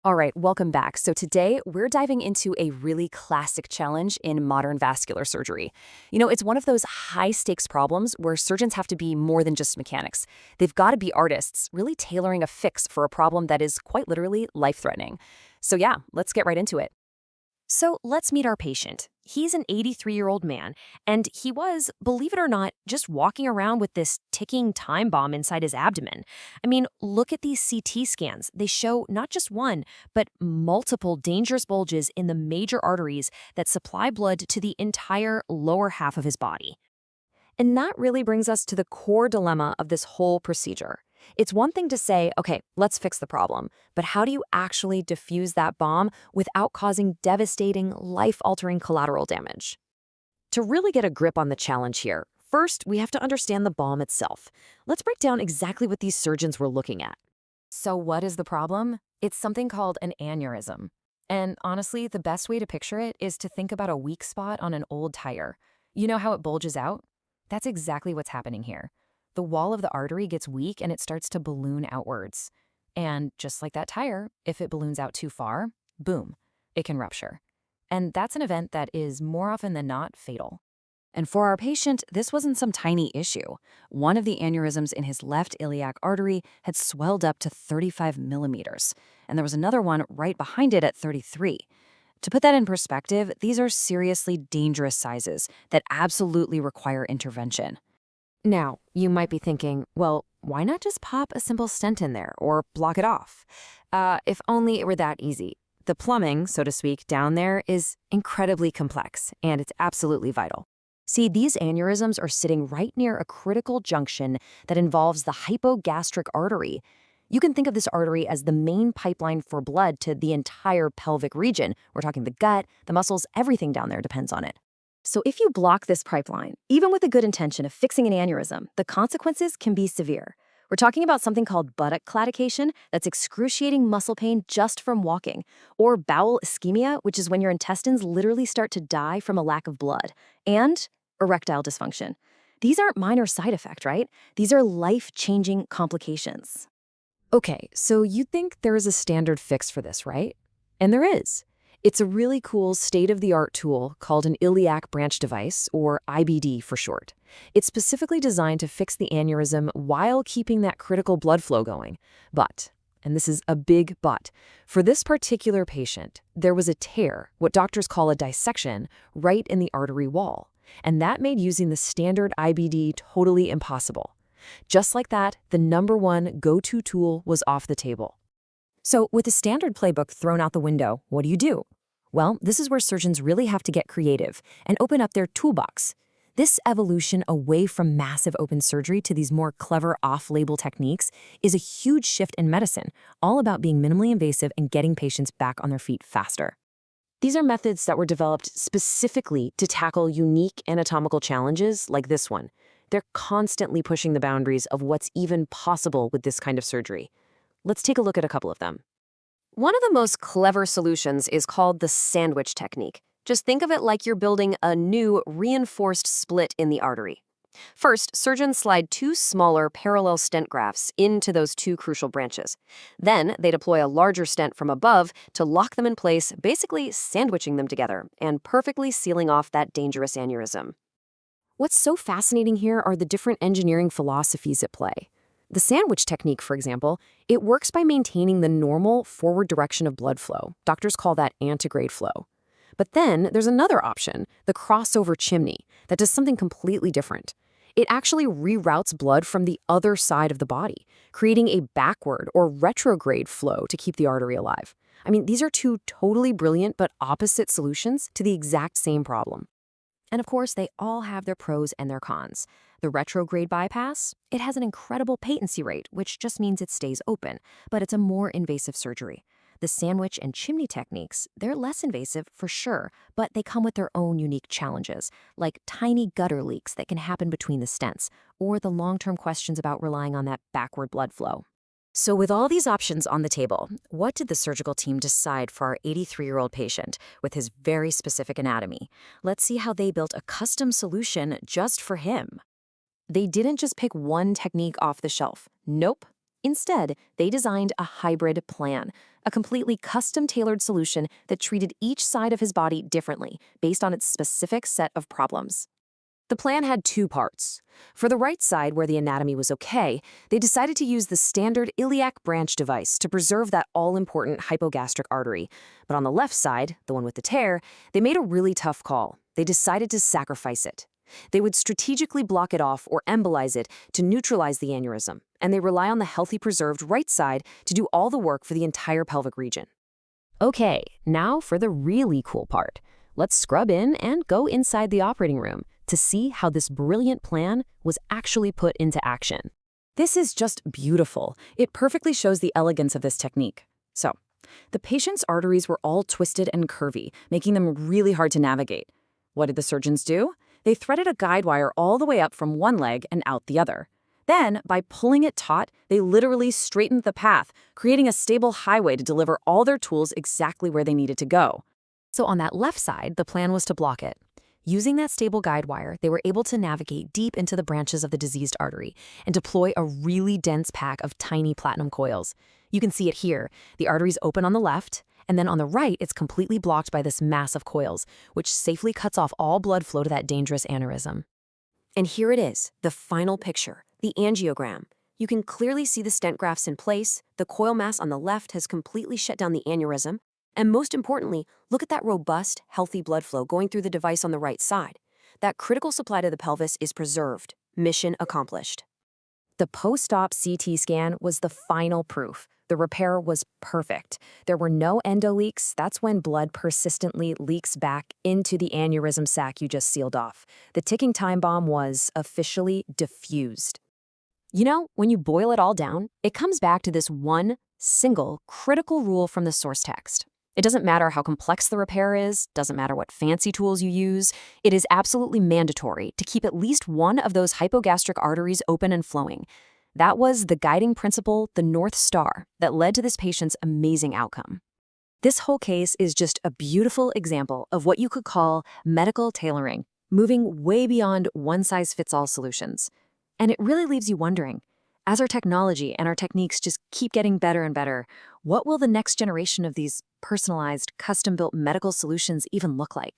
All right, welcome back. So today we're diving into a really classic challenge in modern vascular surgery. It's one of those high stakes problems where surgeons have to be more than just mechanics. They've got to be artists, really tailoring a fix for a problem that is quite literally life-threatening. So yeah, let's get right into it. So let's meet our patient. He's an 83-year-old man, and he was, believe it or not, just walking around with this ticking time bomb inside his abdomen. I mean, look at these CT scans. They show not just one, but multiple dangerous bulges in the major arteries that supply blood to the entire lower half of his body. And that really brings us to the core dilemma of this whole procedure. It's one thing to say, okay, let's fix the problem, but how do you actually defuse that bomb without causing devastating, life-altering collateral damage? To really get a grip on the challenge here, first, we have to understand the bomb itself. Let's break down exactly what these surgeons were looking at. So what is the problem? It's something called an aneurysm. And honestly, the best way to picture it is to think about a weak spot on an old tire. You know how it bulges out? That's exactly what's happening here. The wall of the artery gets weak and it starts to balloon outwards. And just like that tire, if it balloons out too far, boom, it can rupture. And that's an event that is more often than not fatal. And for our patient, this wasn't some tiny issue. One of the aneurysms in his left iliac artery had swelled up to 35 millimeters, and there was another one right behind it at 33. To put that in perspective, these are seriously dangerous sizes that absolutely require intervention. Now, you might be thinking, well, why not just pop a simple stent in there or block it off? If only it were that easy. The plumbing, so to speak, down there is incredibly complex, and it's absolutely vital. See, these aneurysms are sitting right near a critical junction that involves the hypogastric artery. You can think of this artery as the main pipeline for blood to the entire pelvic region. We're talking the gut, the muscles, everything down there depends on it. So if you block this pipeline, even with the good intention of fixing an aneurysm, the consequences can be severe. We're talking about something called buttock claudication, that's excruciating muscle pain just from walking, or bowel ischemia, which is when your intestines literally start to die from a lack of blood, and erectile dysfunction. These aren't minor side effects, right? These are life-changing complications. Okay, so you think there is a standard fix for this, right? And there is. It's a really cool state-of-the-art tool called an iliac branch device, or IBD for short. It's specifically designed to fix the aneurysm while keeping that critical blood flow going. But, and this is a big but, for this particular patient, there was a tear, what doctors call a dissection, right in the artery wall. And that made using the standard IBD totally impossible. Just like that, the #1 go-to tool was off the table. So with the standard playbook thrown out the window, what do? Well, this is where surgeons really have to get creative and open up their toolbox. This evolution away from massive open surgery to these more clever off-label techniques is a huge shift in medicine, all about being minimally invasive and getting patients back on their feet faster. These are methods that were developed specifically to tackle unique anatomical challenges like this one. They're constantly pushing the boundaries of what's even possible with this kind of surgery. Let's take a look at a couple of them. One of the most clever solutions is called the sandwich technique. Just think of it like you're building a new reinforced split in the artery. First, surgeons slide 2 smaller parallel stent grafts into those 2 crucial branches. Then, they deploy a larger stent from above to lock them in place, basically sandwiching them together and perfectly sealing off that dangerous aneurysm. What's so fascinating here are the different engineering philosophies at play. The sandwich technique, for example, it works by maintaining the normal forward direction of blood flow. Doctors call that antegrade flow. But then there's another option, the crossover chimney, that does something completely different. It actually reroutes blood from the other side of the body, creating a backward or retrograde flow to keep the artery alive. I mean, these are 2 totally brilliant but opposite solutions to the exact same problem. And of course, they all have their pros and their cons. The retrograde bypass, it has an incredible patency rate, which just means it stays open, but it's a more invasive surgery. The sandwich and chimney techniques, they're less invasive for sure, but they come with their own unique challenges, like tiny gutter leaks that can happen between the stents, or the long-term questions about relying on that backward blood flow. So with all these options on the table, what did the surgical team decide for our 83-year-old patient with his very specific anatomy? Let's see how they built a custom solution just for him. They didn't just pick one technique off the shelf. Nope. Instead, they designed a hybrid plan, a completely custom-tailored solution that treated each side of his body differently based on its specific set of problems. The plan had two parts. For the right side, where the anatomy was okay, they decided to use the standard iliac branch device to preserve that all-important hypogastric artery. But on the left side, the one with the tear, they made a really tough call. They decided to sacrifice it. They would strategically block it off or embolize it to neutralize the aneurysm, and they rely on the healthy preserved right side to do all the work for the entire pelvic region. Okay, now for the really cool part. Let's scrub in and go inside the operating room to see how this brilliant plan was actually put into action. This is just beautiful. It perfectly shows the elegance of this technique. So, the patient's arteries were all twisted and curvy, making them really hard to navigate. What did the surgeons do? They threaded a guide wire all the way up from one leg and out the other. Then, by pulling it taut, they literally straightened the path, creating a stable highway to deliver all their tools exactly where they needed to go. So on that left side, the plan was to block it. Using that stable guide wire, they were able to navigate deep into the branches of the diseased artery and deploy a really dense pack of tiny platinum coils. You can see it here. The artery's open on the left, and then on the right, it's completely blocked by this mass of coils, which safely cuts off all blood flow to that dangerous aneurysm. And here it is, the final picture, the angiogram. You can clearly see the stent grafts in place, the coil mass on the left has completely shut down the aneurysm, and most importantly, look at that robust, healthy blood flow going through the device on the right side. That critical supply to the pelvis is preserved. Mission accomplished. The post-op CT scan was the final proof. The repair was perfect. There were no endoleaks. That's when blood persistently leaks back into the aneurysm sac you just sealed off. The ticking time bomb was officially diffused. You know, when you boil it all down, it comes back to this one single critical rule from the source text. It doesn't matter how complex the repair is, doesn't matter what fancy tools you use, it is absolutely mandatory to keep at least one of those hypogastric arteries open and flowing. That was the guiding principle, the North Star, that led to this patient's amazing outcome. This whole case is just a beautiful example of what you could call medical tailoring, moving way beyond one-size-fits-all solutions. And it really leaves you wondering, as our technology and our techniques just keep getting better and better, what will the next generation of these personalized, custom-built medical solutions even look like?